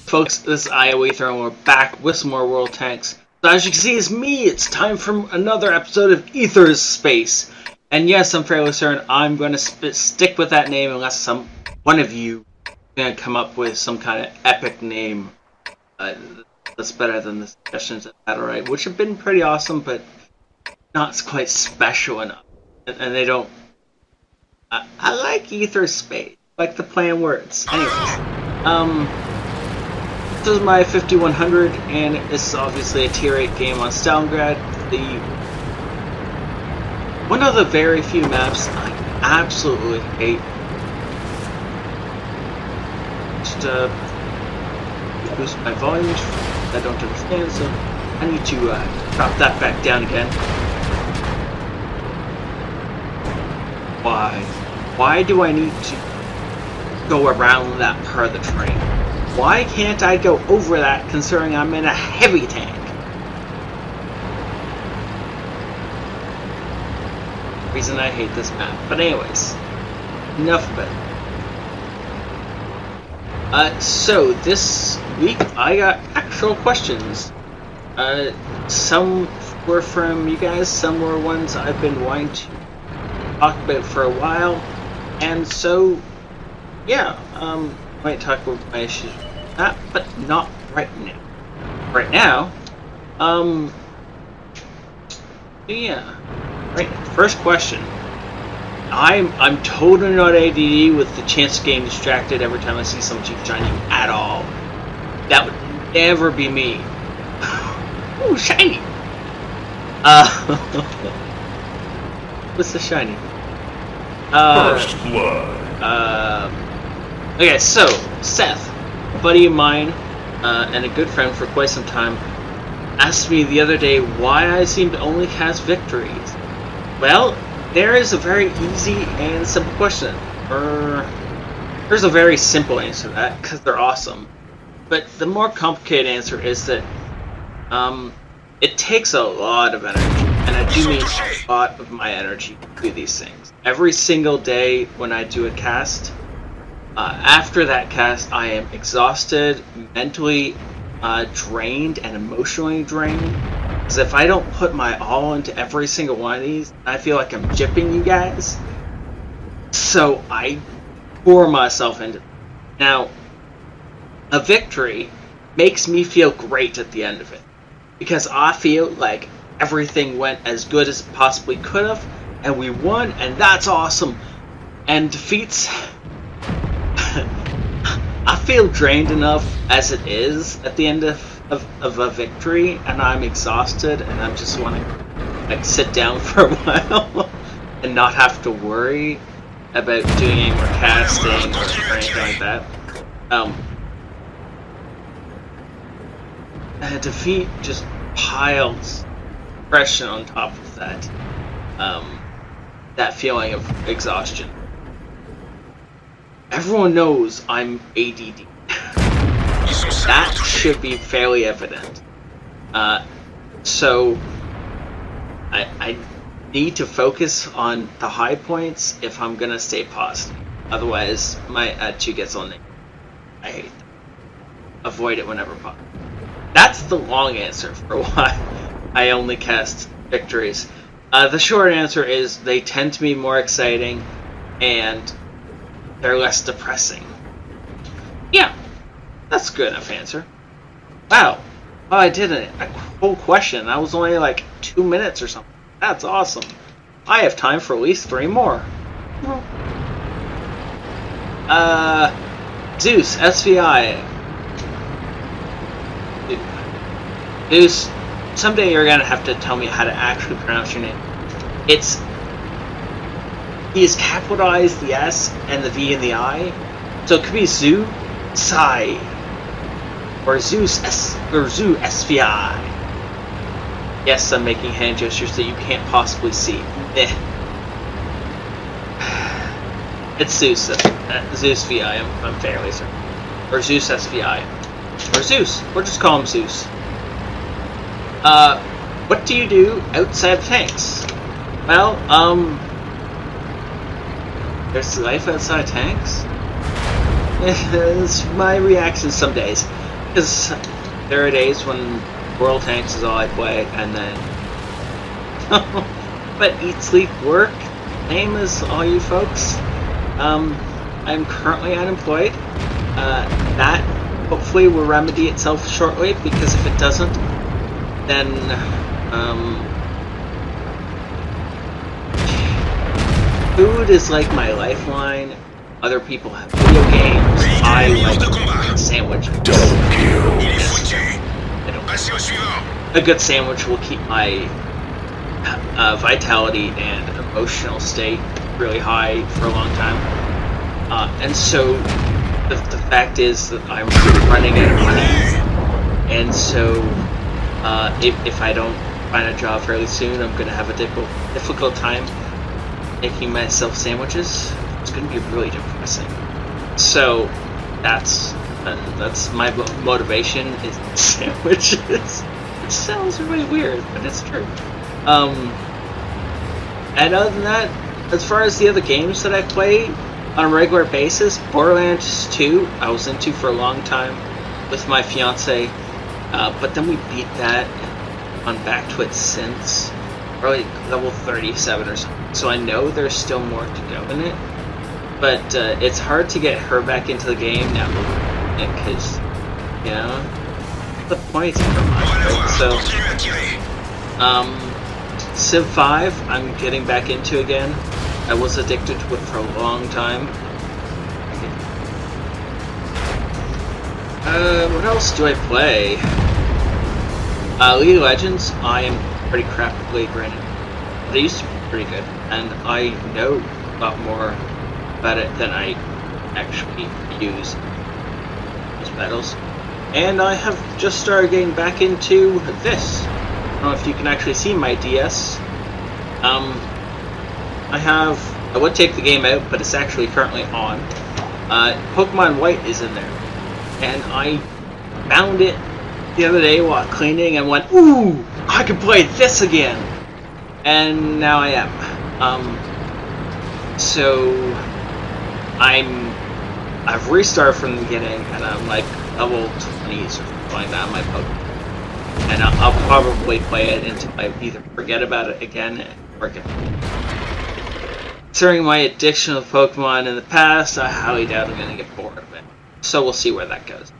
Folks, this is ioEther and we're back with some more World Tanks. So as you can see, it's me. It's time for another episode of Ether's Space. And yes, I'm fairly certain I'm going to stick with that name unless one of you is going to come up with some kind of epic name that's better than the suggestions at Battle, which have been pretty awesome, but not quite special enough. And they don't... I like Ether's Space. I like the play on words. Anyways, this is my 5100, and it's obviously a tier 8 game on Stalingrad. One of the very few maps I absolutely hate. Just boost my volume, I don't understand, so I need to drop that back down again. Why? Why do I need to go around that part of the train? Why can't I go over that considering I'm in a heavy tank? Reason I hate this map. But anyways, enough of it. So this week I got actual questions. Some were from you guys, some were ones I've been wanting to talk about for a while. And so, yeah, might talk about my issues with that, but not right now. Right now, yeah. Right now, first question. I'm totally not ADD with the chance of getting distracted every time I see some Jeep shiny at all. That would never be me. Ooh, shiny! What's the shiny? First blood. Okay, so Seth, a buddy of mine and a good friend for quite some time, asked me the other day why I seem to only cast victories. Well, there is a very easy and simple question. There's a very simple answer to that, because they're awesome. But the more complicated answer is that it takes a lot of energy, and I do mean a lot of my energy to do these things. Every single day when I do a cast, after that cast I am exhausted, mentally drained, and emotionally drained. Because if I don't put my all into every single one of these, I feel like I'm gypping you guys. So I pour myself into it. Now, a victory makes me feel great at the end of it. Because I feel like everything went as good as it possibly could have, and we won, and that's awesome. And defeats... I feel drained enough as it is at the end of a victory, and I'm exhausted, and I just want to like sit down for a while and not have to worry about doing any more casting or anything like that. A defeat just piles pressure on top of that. That feeling of exhaustion. Everyone knows I'm ADD. That should be fairly evident. So I need to focus on the high points if I'm gonna stay positive. Otherwise, my attitude gets on negative. I hate that. Avoid it whenever possible. That's the long answer for why I only cast victories. The short answer is they tend to be more exciting and they're less depressing. Yeah. That's a good enough answer. Wow. Oh, I did a whole question. That was only like 2 minutes or something. That's awesome. I have time for at least 3 more. Zeus, SVI. Zeus, someday you're gonna have to tell me how to actually pronounce your name. He has capitalized the S and the V and the I. So it could be Zoo, Sai. Or Zeus SVI. Yes, I'm making hand gestures that you can't possibly see. It's Zeus. Zeus VI, I'm fairly certain. Or Zeus SVI. Or Zeus. We'll just call him Zeus. What do you do outside tanks? Well, there's life outside tanks? It's my reaction some days. Because there are days when World Tanks is all I play, and then... but Eat, Sleep, Work, same as all you folks. I'm currently unemployed. That hopefully will remedy itself shortly, because if it doesn't, then food is like my lifeline. Other people have video games. I like sandwiches. A good sandwich will keep my vitality and emotional state really high for a long time. And so the fact is that I'm running out of money, and so if I don't find a job fairly soon, I'm going to have a difficult time making myself sandwiches. It's going to be really depressing. So that's my motivation is sandwiches. It sounds really weird, but it's true. And other than that, as far as the other games that I play on a regular basis, Borderlands 2 I was into for a long time with my fiance, but then we beat that and gone back to it since, probably level 37 or something. So I know there's still more to go in it, but it's hard to get her back into the game now, because, you know, the point for much, right? So, Civ 5, I'm getting back into again. I was addicted to it for a long time. What else do I play? League of Legends, I am pretty crap at League right now. They used to be pretty good, and I know a lot more about it than I actually use those battles. And I have just started getting back into this. I don't know if you can actually see my DS. I would take the game out, but it's actually currently on. Pokemon White is in there. And I found it the other day while cleaning and went, ooh, I can play this again! And now I am. So I've restarted from the beginning, and I'm like level 20s or something like that on my Pokemon. And I'll probably play it until I either forget about it again or get Considering my addiction with Pokemon in the past, I highly doubt I'm going to get bored of it. So we'll see where that goes.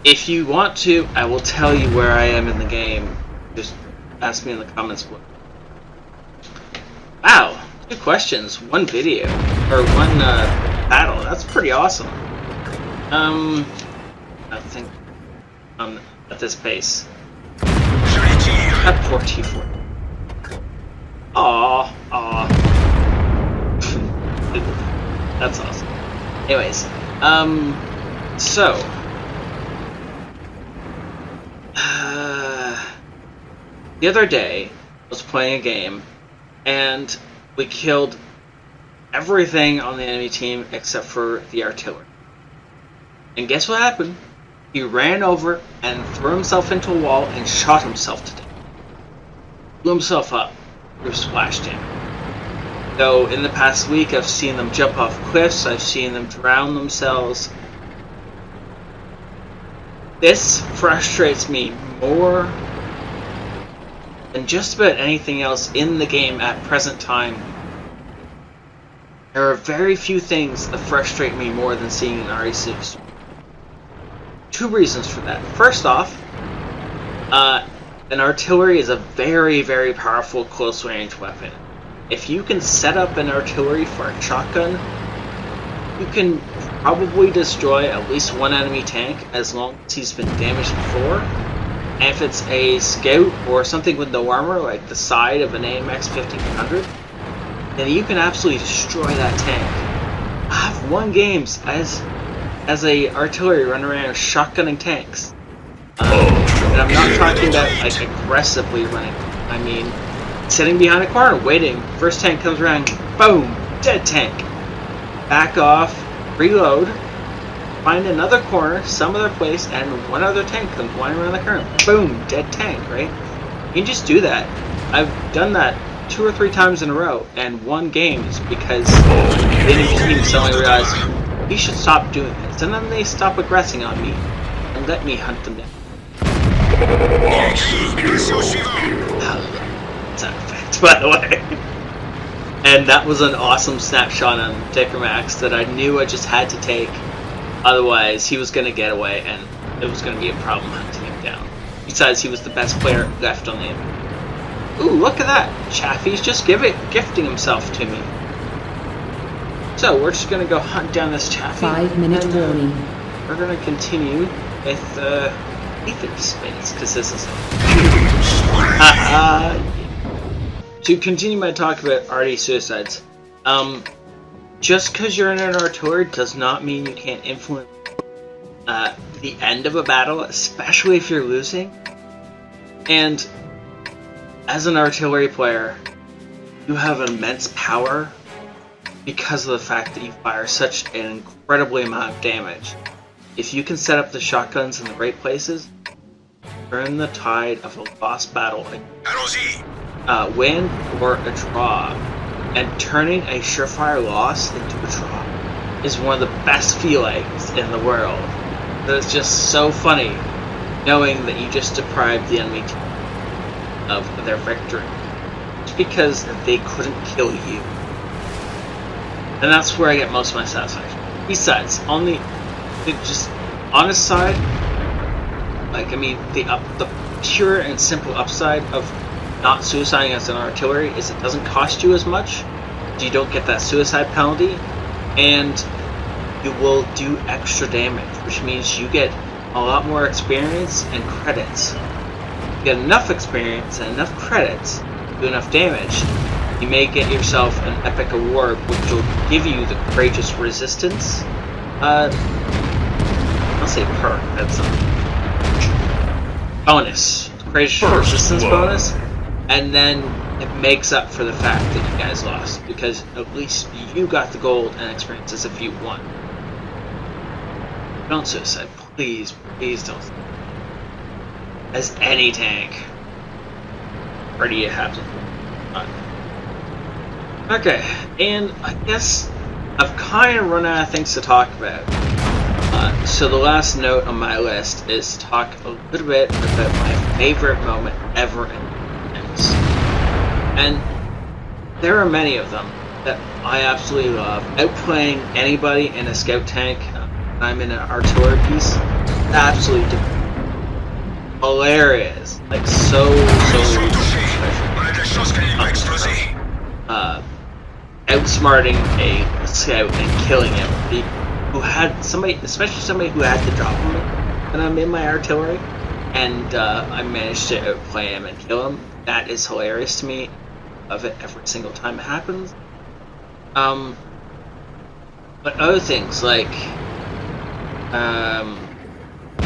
If you want to, I will tell you where I am in the game. Just ask me in the comments below. Wow, 2 questions, 1 video, or 1 battle. That's pretty awesome. I think at this pace. At 44. Aww. That's awesome. Anyways, so the other day I was playing a game and we killed everything on the enemy team except for the artillery. And guess what happened? He ran over and threw himself into a wall and shot himself to death. Blew himself up through splash damage. Though in the past week I've seen them jump off cliffs, I've seen them drown themselves. This frustrates me more than just about anything else in the game at present time. There are very few things that frustrate me more than seeing an RE6. 2 reasons for that. First off, an artillery is a very, very powerful close-range weapon. If you can set up an artillery for a shotgun, you can probably destroy at least 1 enemy tank as long as he's been damaged before. And if it's a scout or something with no armor, like the side of an AMX 1500, then you can absolutely destroy that tank. I've won games as a artillery running around shotgunning tanks. And I'm not talking about like aggressively running. I mean, sitting behind a corner, waiting. First tank comes around, boom, dead tank. Back off, reload, find another corner, some other place, and 1 other tank comes flying around the corner. Boom, dead tank, right? You can just do that. I've done that 2 or 3 times in a row and won games because the enemy team suddenly realized he should stop doing this. And then they stop aggressing on me. And let me hunt them down. Sound effect, by the way. And that was an awesome snapshot on Dicker Max that I knew I just had to take. Otherwise, he was going to get away, and it was going to be a problem hunting him down. Besides, he was the best player left on the end. Ooh, look at that! Chaffee's just gifting himself to me. So, we're just going to go hunt down this Chaffee. 5-minute warning. We're going to continue with Ether Space, because this is... To continue my talk about arty suicides, just because you're in an artillery does not mean you can't influence the end of a battle, especially if you're losing. And as an artillery player, you have immense power because of the fact that you fire such an incredibly amount of damage. If you can set up the shotguns in the right places, turn the tide of a lost battle, win or a draw, and turning a surefire loss into a draw is one of the best feelings in the world. It's just so funny knowing that you just deprived the enemy team of their victory just because they couldn't kill you. And that's where I get most of my satisfaction. Besides, on the just honest side, like, I mean, the pure and simple upside of not suiciding as an artillery is it doesn't cost you as much, you don't get that suicide penalty, and you will do extra damage, which means you get a lot more experience and credits. You get enough experience and enough credits to do enough damage, you may get yourself an epic award which will give you the courageous resistance. I'll say perk, that's a bonus. Courageous resistance bonus. And then it makes up for the fact that you guys lost, because at least you got the gold and experience as if you won. Don't suicide, please, please don't. As any tank. Or do you have to? Okay, and I guess I've kind of run out of things to talk about. So the last note on my list is to talk a little bit about my favorite moment ever in tanks. And there are many of them that I absolutely love. Outplaying anybody in a scout tank when I'm in an artillery piece, absolutely hilarious. Like so outsmarting a scout and killing him. Who had somebody, especially somebody who had the drop on me when I'm in my artillery, and I managed to outplay him and kill him. That is hilarious to me. Of it every single time it happens. But other things like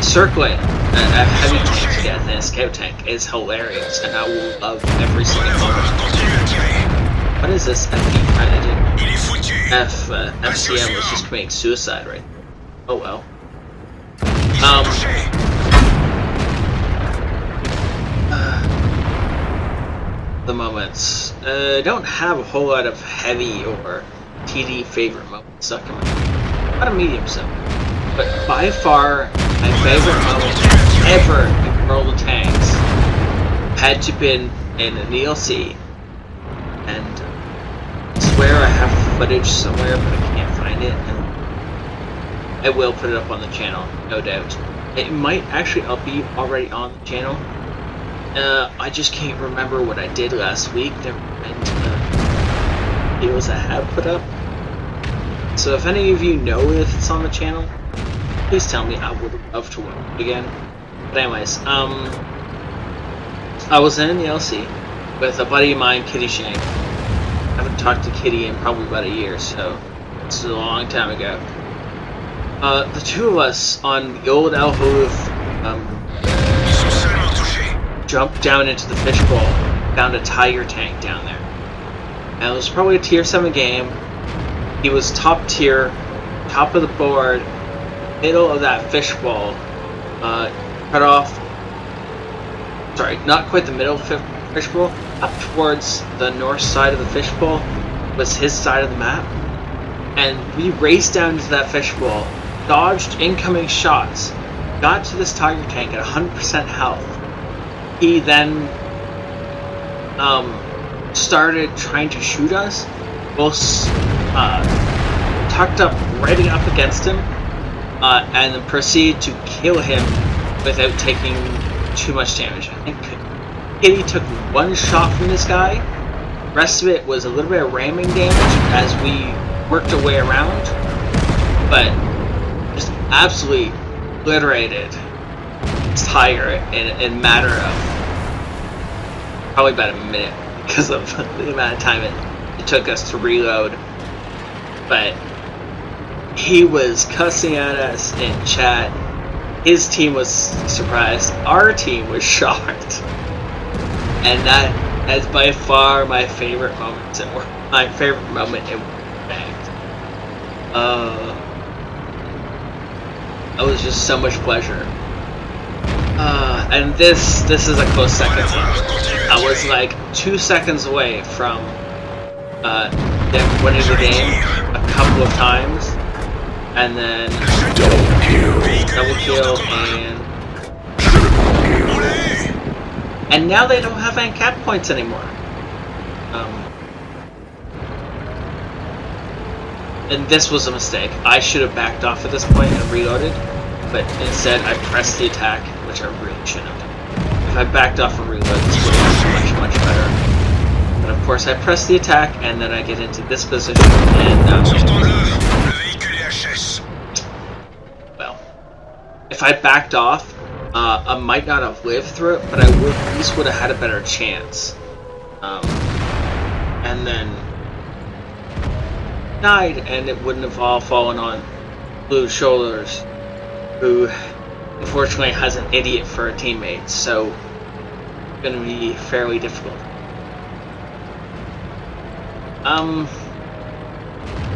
circling a heavy tank death in a scout tank is hilarious, and I will love every single moment. What is this FD trying to do? FCM was just committing suicide right there. Oh well. The moments. Don't have a whole lot of heavy or TD favorite moments stuck in my head. Not a medium so. But by far, my favorite moment ever in World of Tanks had to been in an ELC. And I swear I have footage somewhere, but I can't find it. And I will put it up on the channel, no doubt. It might actually be already on the channel. I just can't remember what I did last week. Never mind videos I have put up. So if any of you know if it's on the channel, please tell me. I would love to watch it again. But anyways, I was in the LC with a buddy of mine, Kitty Shank. I haven't talked to Kitty in probably about a year, so this is a long time ago. The two of us on the old Al Haluf jumped down into the fishbowl, found a Tiger tank down there. And it was probably a tier 7 game. He was top tier, top of the board, middle of that fishbowl, cut off, sorry, not quite the middle of the fishbowl, up towards the north side of the fishbowl was his side of the map. And we raced down into that fishbowl, dodged incoming shots, got to this tiger tank at 100% health. He then started trying to shoot us. Both tucked up right up against him, and then proceeded to kill him without taking too much damage. I think Kitty took one shot from this guy. The rest of it was a little bit of ramming damage as we worked our way around, but just absolutely obliterated this tiger in a matter of probably about a minute because of the amount of time it took us to reload. But he was cussing at us in chat. His team was surprised. Our team was shocked. And that is by far my favorite moment. My favorite moment in Bagged. It was just so much pleasure. And this is a close second. I was like 2 seconds away from them winning the game a couple of times, and then double kill and now they don't have any cap points anymore. And this was a mistake. I should have backed off at this point and reloaded, but instead I pressed the attack, which I really shouldn't have done. If I backed off and reloaded, this would have been much better. But of course I press the attack, and then I get into this position, and well, if I backed off, I might not have lived through it, but I would at least would have had a better chance. And then died, and it wouldn't have all fallen on Blue's shoulders, who unfortunately has an idiot for a teammate, so it's going to be fairly difficult. What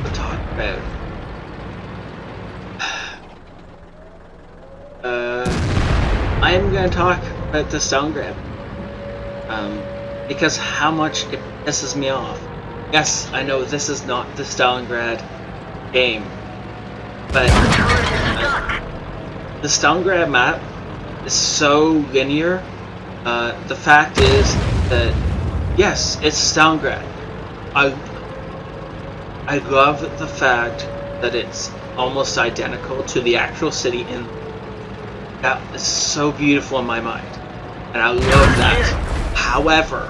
to talk about? I am going to talk about the stone grab, because how much it pisses me off. Yes, I know this is not the Stalingrad game, but the Stalingrad map is so linear. The fact is that, yes, it's Stalingrad. I love the fact that it's almost identical to the actual city in. That is so beautiful in my mind, and I love that. However,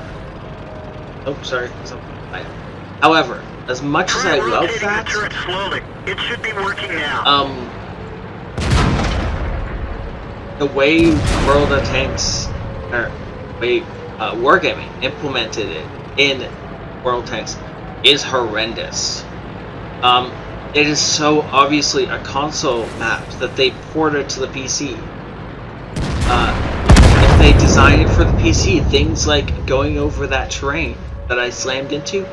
however, as much as I love that, it should be working now. The way World of Tanks, or way Wargaming implemented it in World of Tanks is horrendous. It is so obviously a console map that they ported to the PC. If they designed it for the PC, things like going over that terrain that I slammed into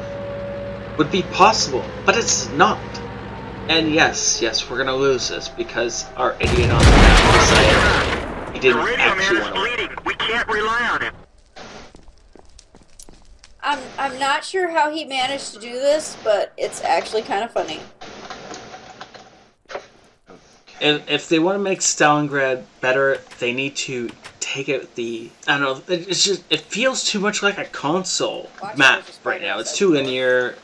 would be possible, but it's not. And yes, we're gonna lose this because our idiot on the map decided he didn't actually want to win. We can't rely on him. I'm not sure how he managed to do this, but it's actually kind of funny. If they want to make Stalingrad better, they need to take out the... I don't know, it's just... It feels too much like a console map right now. It's too linear.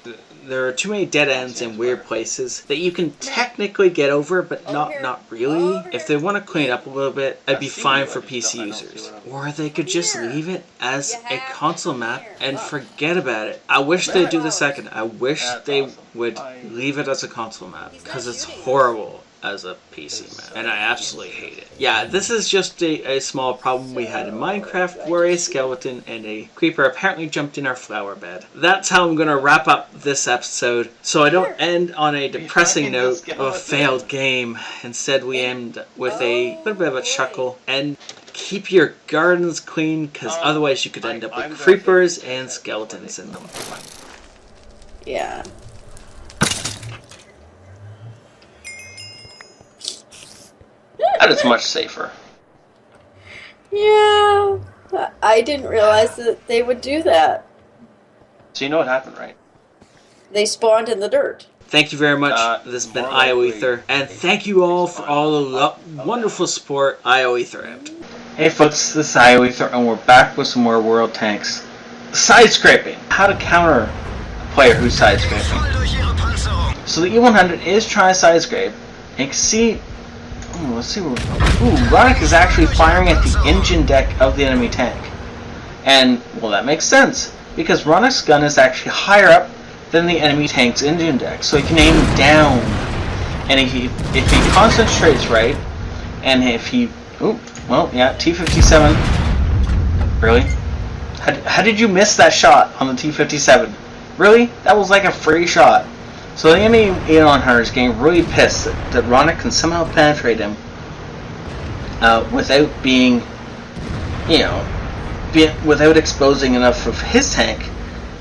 There are too many dead ends in weird places that you can technically get over, but not really. If they want to clean it up a little bit, I'd be fine for PC users. Or they could just leave it as a console map and forget about it. I wish they'd do the second. I wish they would leave it as a console map, because it's horrible as a PC map, and I absolutely hate it. Yeah, this is just a small problem we had in Minecraft, where a skeleton and a creeper apparently jumped in our flower bed. That's how I'm gonna wrap up this episode, so I don't end on a depressing note of a failed game. Instead, we end with a little bit of a chuckle, and keep your gardens clean, because otherwise you could end up with creepers and skeletons in them. Yeah. That is much safer. Yeah, I didn't realize that they would do that. So you know what happened, right? They spawned in the dirt. Thank you very much. This has been ioEther, and thank you all for all the wonderful support ioEther out. Hey folks, this is ioEther, and we're back with some more World Tanks. Side scraping. How to counter a player who's side scraping. So the E100 is trying to side scrape. And you can see, let's see. Ronick is actually firing at the engine deck of the enemy tank. And, well, that makes sense, because Ronick's gun is actually higher up than the enemy tank's engine deck, so he can aim down. And if he concentrates right, and if he, T-57, really? How did you miss that shot on the T-57? Really? That was like a free shot. So the enemy E100 is getting really pissed that Ronick can somehow penetrate him without being, without exposing enough of his tank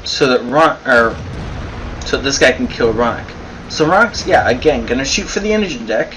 so that so this guy can kill Ronick. So Ronick's, again, gonna shoot for the engine deck,